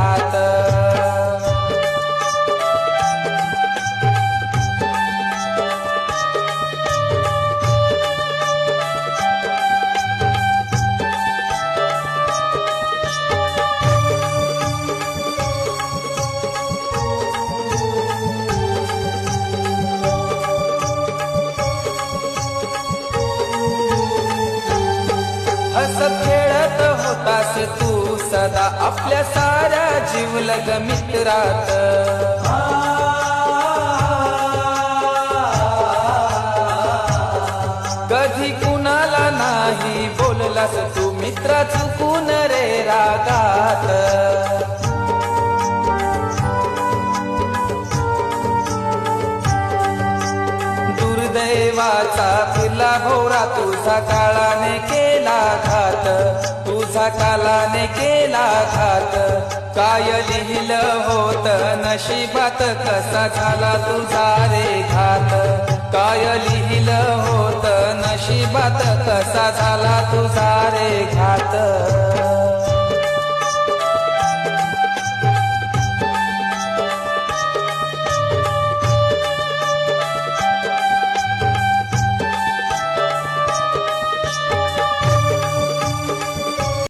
घात. हसत खेळत होतास तू सदा आपल्या साऱ्या जीवलग मित्रात. कधी कुणाला नाही बोललास तू मित्रा चुकून रे रागात. दुर्दैवाचा फिरला भोवरा तुझा काळाने केला घात. तुझा काळाने केला घात. काय लिहिलं होत नशिबात कसा झाला तुझा रे घात. काय लिहिलं होत नशिबात कसा झाला तुझा